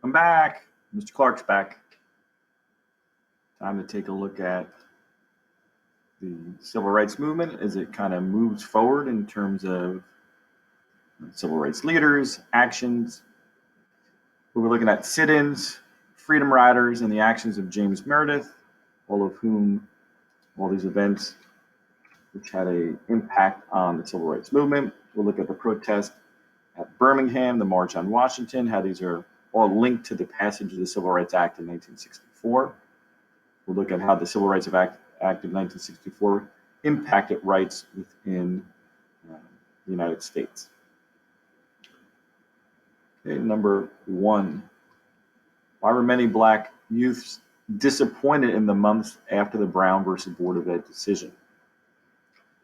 I'm back. Mr. Clarke's back. Time to take a look at the civil rights movement as it kind of moves forward in terms of civil rights leaders, actions. We're looking at sit-ins, freedom riders, and the actions of James Meredith, all these events which had an impact on the civil rights movement. We'll look at the protest at Birmingham, the March on Washington, how these are all linked to the passage of the Civil Rights Act of 1964. We'll look at how the Civil Rights Act of 1964 impacted rights within the United States. Okay, number one, why were many black youths disappointed in the months after the Brown versus Board of Ed decision?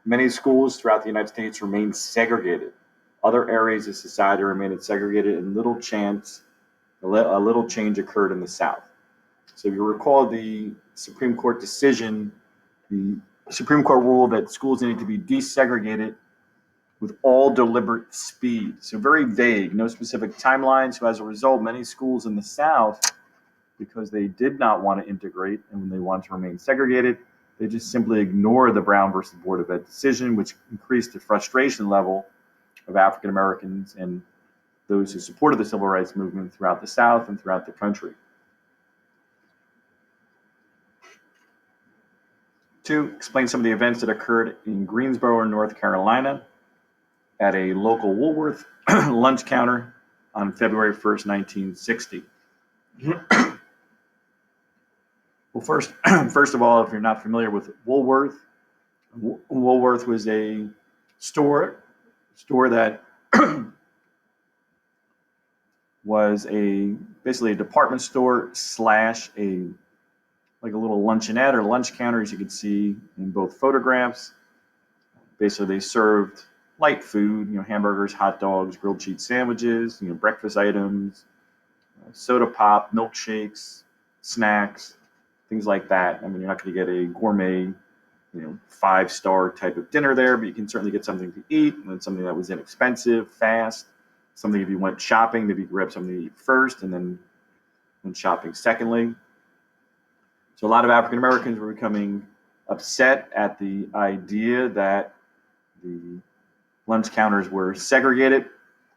Many schools throughout the United States remained segregated. Other areas of society remained segregated, and a little change occurred in the South. So if you recall the Supreme Court decision, the Supreme Court ruled that schools needed to be desegregated with all deliberate speed. So very vague, no specific timeline. So as a result, many schools in the South, because they did not want to integrate and when they wanted to remain segregated, they just simply ignored the Brown versus Board of Ed decision, which increased the frustration level of African Americans and those who supported the civil rights movement throughout the South and throughout the country. 2, explain some of the events that occurred in Greensboro, North Carolina, at a local Woolworth lunch counter on February 1st, 1960. Well, first of all, if you're not familiar with Woolworth was a store that was basically a department store / like a little luncheonette or lunch counter, as you can see in both photographs. Basically, they served light food, hamburgers, hot dogs, grilled cheese sandwiches, breakfast items, soda pop, milkshakes, snacks, things like that. I mean, you're not going to get a gourmet, 5-star type of dinner there, but you can certainly get something to eat, and something that was inexpensive, fast, something if you went shopping, maybe you could grab something to eat first and then went shopping secondly. So a lot of African Americans were becoming upset at the idea that the lunch counters were segregated.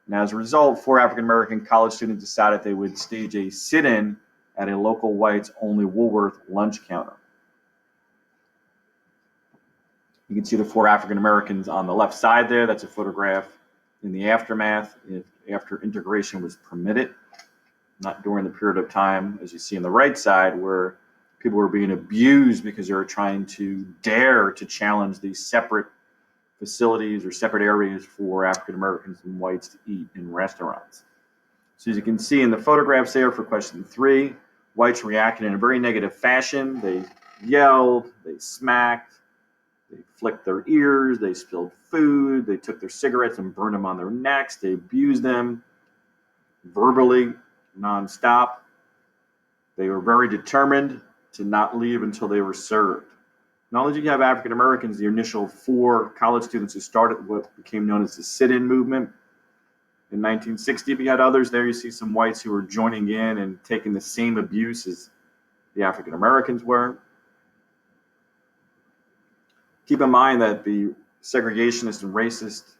And as a result, 4 African American college students decided they would stage a sit-in at a local whites-only Woolworth lunch counter. You can see the 4 African Americans on the left side there. That's a photograph in the aftermath, after integration was permitted, not during the period of time, as you see on the right side, where people were being abused because they were trying to dare to challenge these separate facilities or separate areas for African Americans and whites to eat in restaurants. So as you can see in the photographs there for question 3, whites reacted in a very negative fashion. They yelled, they smacked, they flicked their ears, they spilled food, they took their cigarettes and burned them on their necks, they abused them verbally, nonstop. They were very determined to not leave until they were served. Not only did you have African Americans, the initial 4 college students who started what became known as the sit-in movement in 1960, but you had others there. You see some whites who were joining in and taking the same abuse as the African Americans were. Keep in mind that the segregationists and racists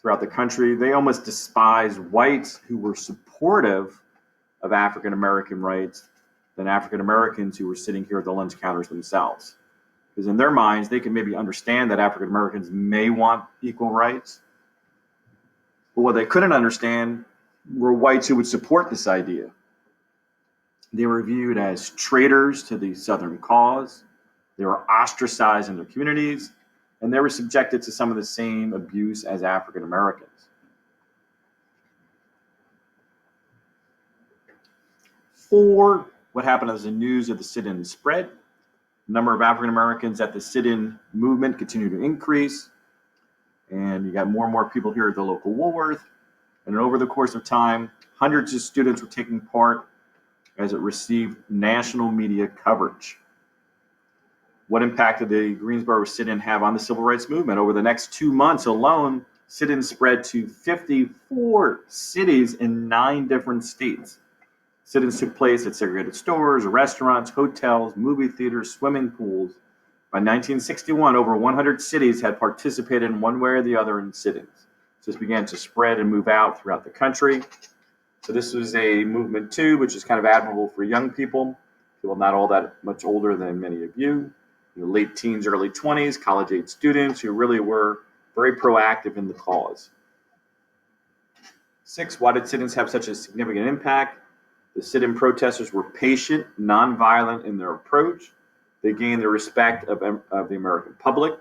throughout the country, they almost despised whites who were supportive of African American rights than African Americans who were sitting here at the lunch counters themselves. Because in their minds, they can maybe understand that African Americans may want equal rights, but what they couldn't understand were whites who would support this idea. They were viewed as traitors to the Southern cause. They were ostracized in their communities, and they were subjected to some of the same abuse as African Americans. 4, what happened as the news of the sit-in spread? The number of African Americans at the sit-in movement continued to increase, and you got more and more people here at the local Woolworth. And over the course of time, hundreds of students were taking part as it received national media coverage. What impact did the Greensboro sit-in have on the civil rights movement? Over the next 2 months alone, sit-in spread to 54 cities in 9 different states. Sit-ins took place at segregated stores, restaurants, hotels, movie theaters, swimming pools. By 1961, over 100 cities had participated in one way or the other in sit-ins. So this began to spread and move out throughout the country. So this was a movement too, which is kind of admirable for young people not all that much older than many of you, late teens, early 20s, college-age students who really were very proactive in the cause. 6, why did sit-ins have such a significant impact? The sit-in protesters were patient, nonviolent in their approach. They gained the respect of the American public.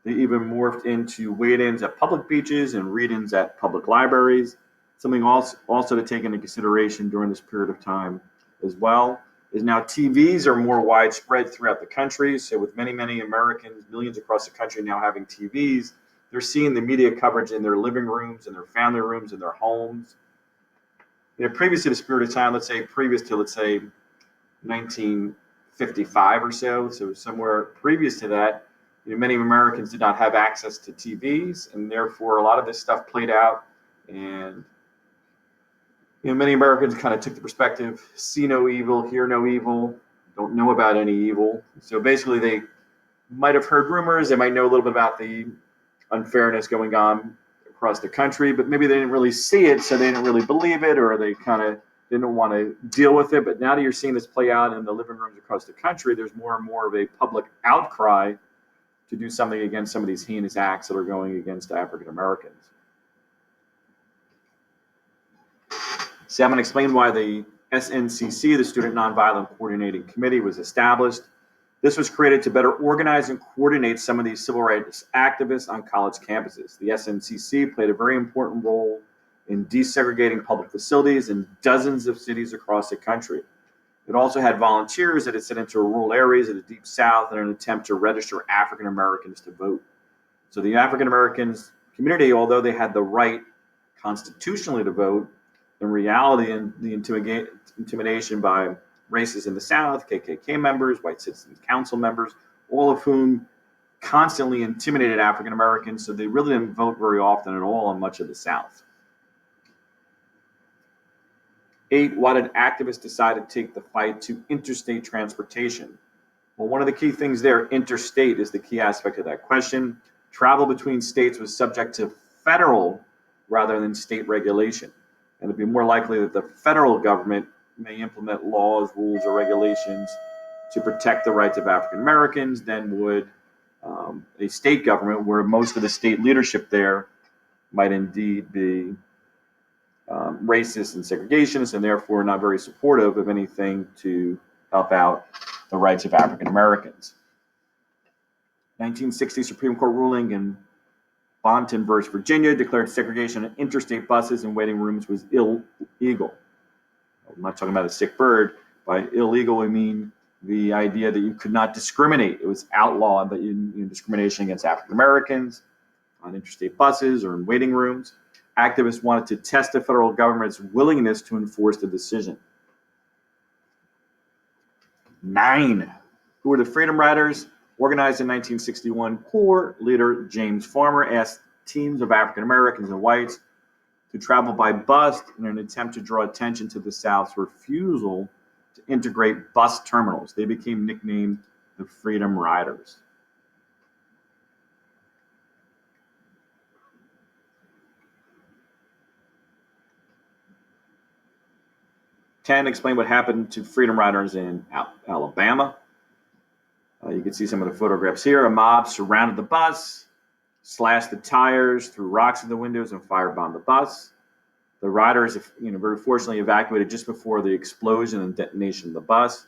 They even morphed into wait-ins at public beaches and read-ins at public libraries. Something also to take into consideration during this period of time as well is now TVs are more widespread throughout the country. So with many, many Americans, millions across the country now having TVs, they're seeing the media coverage in their living rooms, in their family rooms, in their homes. Previous to this period of time, let's say 1955 or so somewhere previous to that, many Americans did not have access to TVs, and therefore a lot of this stuff played out. And many Americans kind of took the perspective, see no evil, hear no evil, don't know about any evil. So basically they might have heard rumors, they might know a little bit about the unfairness going on across the country, but maybe they didn't really see it, so they didn't really believe it, or they kind of didn't want to deal with it. But now that you're seeing this play out in the living rooms across the country, there's more and more of a public outcry to do something against some of these heinous acts that are going against African Americans. See, I'm going to explain why the SNCC, the Student Nonviolent Coordinating Committee, was established. This was created to better organize and coordinate some of these civil rights activists on college campuses. The SNCC played a very important role in desegregating public facilities in dozens of cities across the country. It also had volunteers that had sent into rural areas of the Deep South in an attempt to register African Americans to vote. So the African Americans community, although they had the right constitutionally to vote, in reality, in the intimidation by racists in the South, KKK members, white citizens council members, all of whom constantly intimidated African Americans, so they really didn't vote very often at all in much of the South. 8, why did activists decide to take the fight to interstate transportation? Well, one of the key things there, interstate, is the key aspect of that question. Travel between states was subject to federal rather than state regulation. And it'd be more likely that the federal government may implement laws, rules, or regulations to protect the rights of African Americans than would a state government, where most of the state leadership there might indeed be racist and segregationist, and therefore not very supportive of anything to help out the rights of African Americans. 1960 Supreme Court ruling in Bonton versus Virginia declared segregation on interstate buses and waiting rooms was illegal. I'm not talking about a sick bird. By illegal, I mean the idea that you could not discriminate. It was outlawed that discrimination against African Americans on interstate buses or in waiting rooms. Activists wanted to test the federal government's willingness to enforce the decision. 9, who were the Freedom Riders? Organized in 1961, Corps leader James Farmer asked teams of African Americans and whites to travel by bus in an attempt to draw attention to the South's refusal to integrate bus terminals. They became nicknamed the Freedom Riders. Explain what happened to Freedom Riders in Alabama. You can see some of the photographs here. A mob surrounded the bus, slashed the tires, threw rocks in the windows, and firebombed the bus. The riders, very fortunately evacuated just before the explosion and detonation of the bus.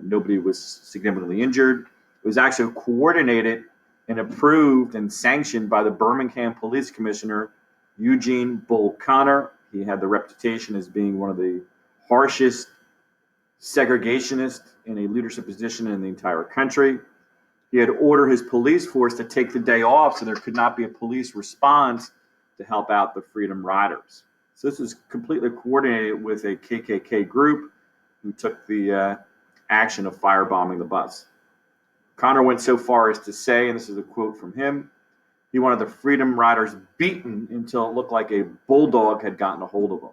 Nobody was significantly injured. It was actually coordinated and approved and sanctioned by the Birmingham Police Commissioner, Eugene Bull Connor. He had the reputation as being one of the harshest segregationists in a leadership position in the entire country. He had ordered his police force to take the day off so there could not be a police response to help out the Freedom Riders. So this was completely coordinated with a KKK group who took the action of firebombing the bus. Connor went so far as to say, and this is a quote from him, he wanted the Freedom Riders beaten until it looked like a bulldog had gotten a hold of them.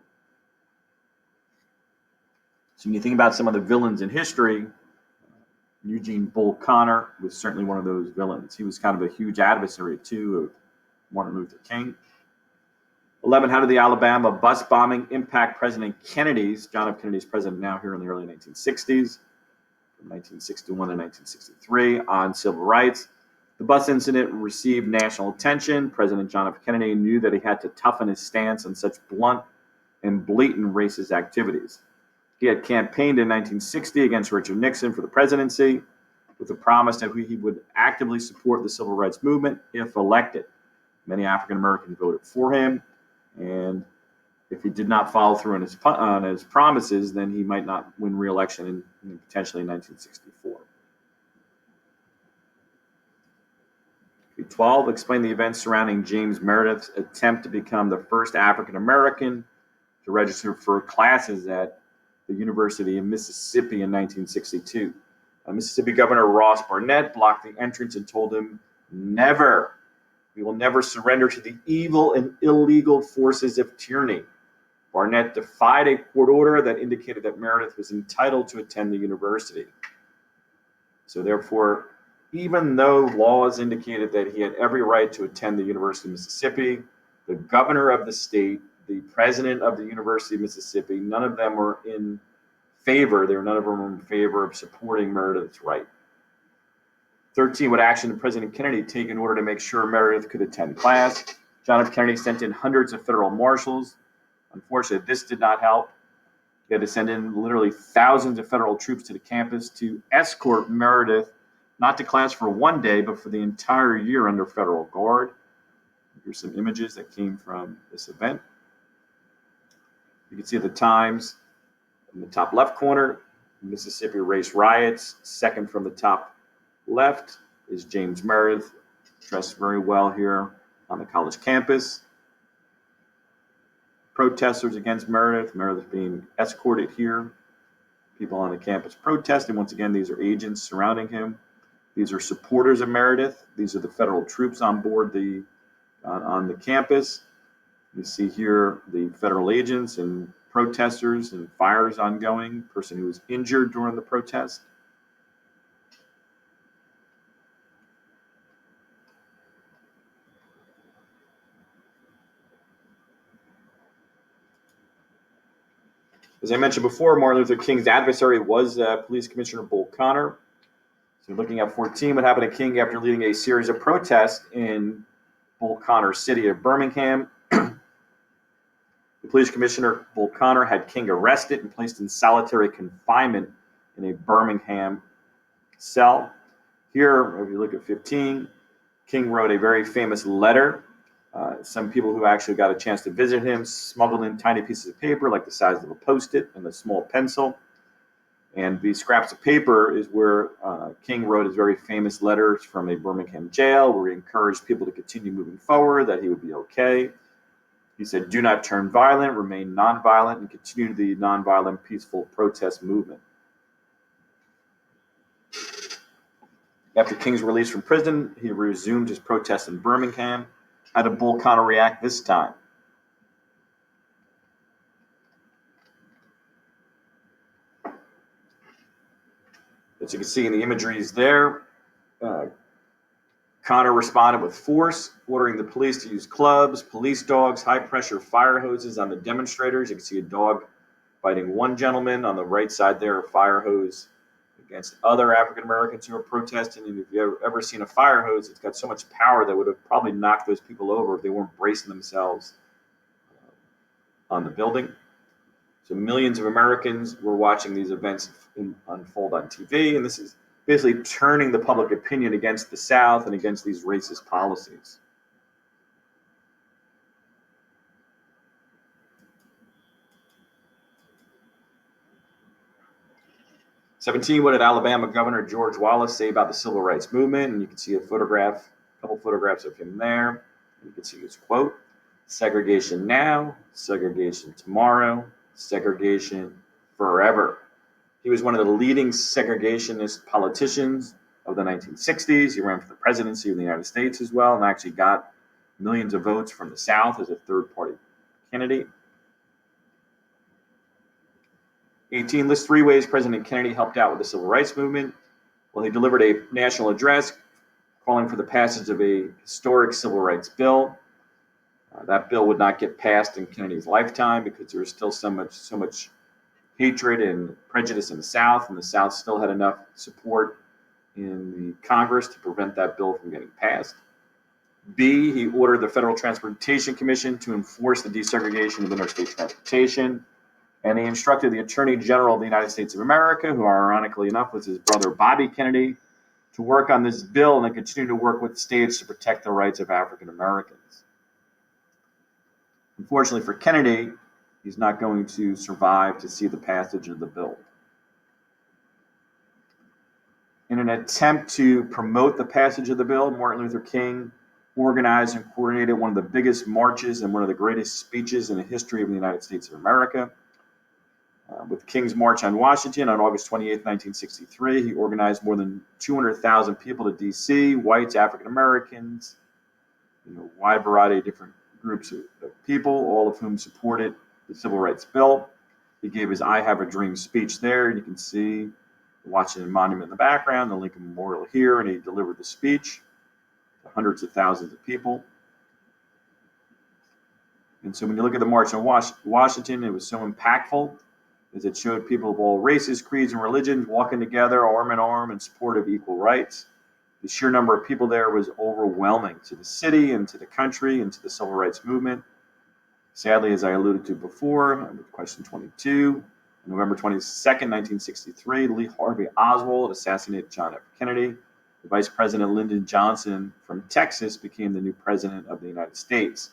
So when you think about some of the villains in history, Eugene Bull Connor was certainly one of those villains. He was kind of a huge adversary, too, of Martin Luther King. 11, how did the Alabama bus bombing impact President Kennedy's, John F. Kennedy's president now here in the early 1960s, from 1961 to 1963, on civil rights? The bus incident received national attention. President John F. Kennedy knew that he had to toughen his stance on such blunt and blatant racist activities. He had campaigned in 1960 against Richard Nixon for the presidency with the promise that he would actively support the civil rights movement if elected. Many African Americans voted for him, and if he did not follow through on his promises, then he might not win re-election in potentially in 1964. 12, explain the events surrounding James Meredith's attempt to become the first African American to register for classes at the University of Mississippi in 1962. Mississippi Governor Ross Barnett blocked the entrance and told him, "Never. We will never surrender to the evil and illegal forces of tyranny." Barnett defied a court order that indicated that Meredith was entitled to attend the university. So therefore, even though laws indicated that he had every right to attend the University of Mississippi, the governor of the state, the president of the University of Mississippi, none of them were in favor. None of them were in favor of supporting Meredith's right. 13, what action did President Kennedy take in order to make sure Meredith could attend class? John F. Kennedy sent in hundreds of federal marshals. Unfortunately, this did not help. He had to send in literally thousands of federal troops to the campus to escort Meredith, not to class for one day, but for the entire year under federal guard. Here's some images that came from this event. You can see the times in the top left corner, Mississippi race riots. Second from the top left is James Meredith, dressed very well here on the college campus. Protesters against Meredith being escorted here. People on the campus protesting. Once again, these are agents surrounding him. These are supporters of Meredith. These are the federal troops on board on the campus. You see here the federal agents and protesters and fires ongoing. Person who was injured during the protest. As I mentioned before, Martin Luther King's adversary was Police Commissioner Bull Connor. So looking at 14, what happened to King after leading a series of protests in Bull Connor's city of Birmingham? The Police Commissioner Bull Connor had King arrested and placed in solitary confinement in a Birmingham cell. Here, if you look at 15, King wrote a very famous letter. Some people who actually got a chance to visit him smuggled in tiny pieces of paper like the size of a Post-it and a small pencil. And these scraps of paper is where King wrote his very famous letters from a Birmingham jail, where he encouraged people to continue moving forward, that he would be okay. He said, "Do not turn violent, remain nonviolent, and continue the nonviolent, peaceful protest movement." After King's release from prison, he resumed his protests in Birmingham. How did Bull Connor react this time? As you can see in the imageries there, Connor responded with force, ordering the police to use clubs, police dogs, high-pressure fire hoses on the demonstrators. You can see a dog biting one gentleman. On the right side there, a fire hose against other African Americans who are protesting. And if you've ever seen a fire hose, it's got so much power that would have probably knocked those people over if they weren't bracing themselves on the building. So millions of Americans were watching these events unfold on TV, and this is basically turning the public opinion against the South and against these racist policies. '17, what did Alabama Governor George Wallace say about the Civil Rights Movement? And you can see a couple photographs of him there. You can see his quote: "Segregation now, segregation tomorrow, segregation forever." He was one of the leading segregationist politicians of the 1960s. He ran for the presidency of the United States as well, and actually got millions of votes from the South as a third-party candidate. 18 lists 3 ways President Kennedy helped out with the civil rights movement. Well, he delivered a national address calling for the passage of a historic civil rights bill. That bill would not get passed in Kennedy's lifetime because there was still so much hatred and prejudice in the South, and the South still had enough support in the Congress to prevent that bill from getting passed. B, he ordered the Federal Transportation Commission to enforce the desegregation of interstate transportation. And he instructed the Attorney General of the United States of America, who ironically enough was his brother Bobby Kennedy, to work on this bill and then continue to work with states to protect the rights of African Americans. Unfortunately for Kennedy, he's not going to survive to see the passage of the bill. In an attempt to promote the passage of the bill, Martin Luther King organized and coordinated one of the biggest marches and one of the greatest speeches in the history of the United States of America. With King's March on Washington on August 28, 1963, he organized more than 200,000 people to D.C., whites, African Americans, wide variety of different groups of people, all of whom supported the Civil Rights Bill. He gave his I Have a Dream speech there, and you can see the Washington Monument in the background, the Lincoln Memorial here, and he delivered the speech to hundreds of thousands of people. And so when you look at the March on Washington, it was so impactful as it showed people of all races, creeds, and religions walking together arm in arm in support of equal rights. The sheer number of people there was overwhelming to the city and to the country and to the civil rights movement. Sadly, as I alluded to before, with question 22, on November 22nd, 1963, Lee Harvey Oswald assassinated John F. Kennedy. The Vice President Lyndon Johnson from Texas became the new president of the United States.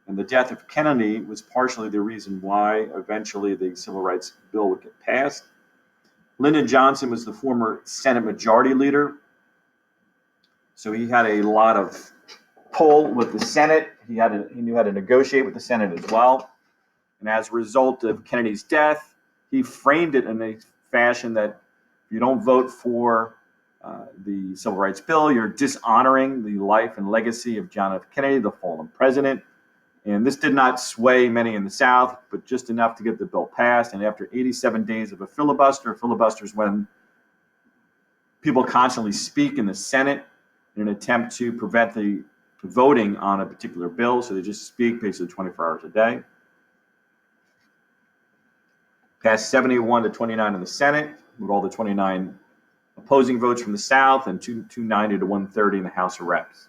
And the death of Kennedy was partially the reason why eventually the Civil Rights Bill would get passed. Lyndon Johnson was the former Senate Majority Leader, so he had a lot of pull with the Senate. He knew how to negotiate with the Senate as well. And as a result of Kennedy's death, he framed it in a fashion that if you don't vote for the Civil Rights Bill, you're dishonoring the life and legacy of John F. Kennedy, the fallen president. And this did not sway many in the South, but just enough to get the bill passed. And after 87 days of a filibuster is when people constantly speak in the Senate in an attempt to prevent the voting on a particular bill. So they just speak basically 24 hours a day. Passed 71 to 29 in the Senate, with all the 29 opposing votes from the South, and 290 to 130 in the House of Reps.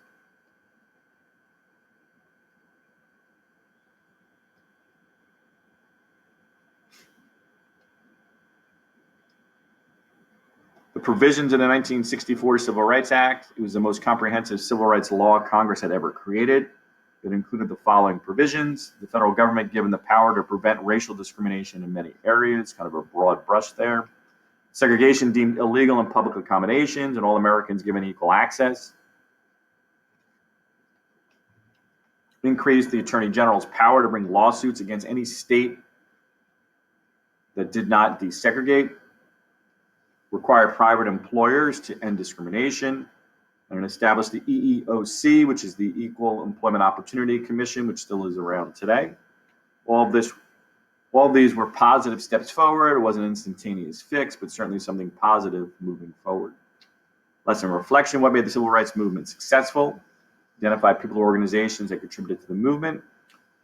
The provisions of the 1964 Civil Rights Act, it was the most comprehensive civil rights law Congress had ever created. It included the following provisions: the federal government given the power to prevent racial discrimination in many areas, kind of a broad brush there. Segregation deemed illegal in public accommodations, and all Americans given equal access. Increased the Attorney General's power to bring lawsuits against any state that did not desegregate. Required private employers to end discrimination, and established the EEOC, which is the Equal Employment Opportunity Commission, which still is around today. All of these were positive steps forward. It wasn't an instantaneous fix, but certainly something positive moving forward. Lesson reflection: what made the civil rights movement successful? Identify people or organizations that contributed to the movement.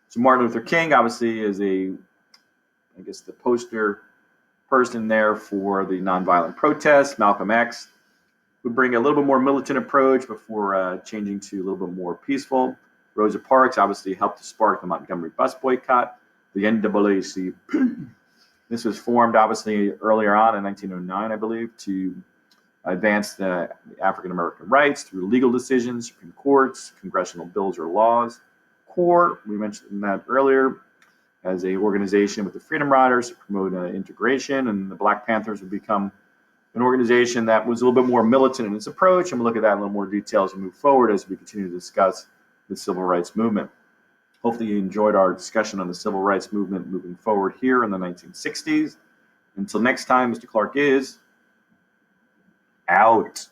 So Martin Luther King obviously is the poster person there for the nonviolent protests. Malcolm X would bring a little bit more militant approach before changing to a little bit more peaceful. Rosa Parks obviously helped to spark the Montgomery bus boycott. The NAACP. This was formed obviously earlier on in 1909, I believe, to advance the African American rights through legal decisions, Supreme Courts, congressional bills or laws. CORE, we mentioned that earlier, as an organization with the Freedom Riders to promote integration, and the Black Panthers would become an organization that was a little bit more militant in its approach, and we'll look at that in a little more detail as we move forward as we continue to discuss the civil rights movement. Hopefully you enjoyed our discussion on the civil rights movement moving forward here in the 1960s. Until next time, Mr. Clarke is out.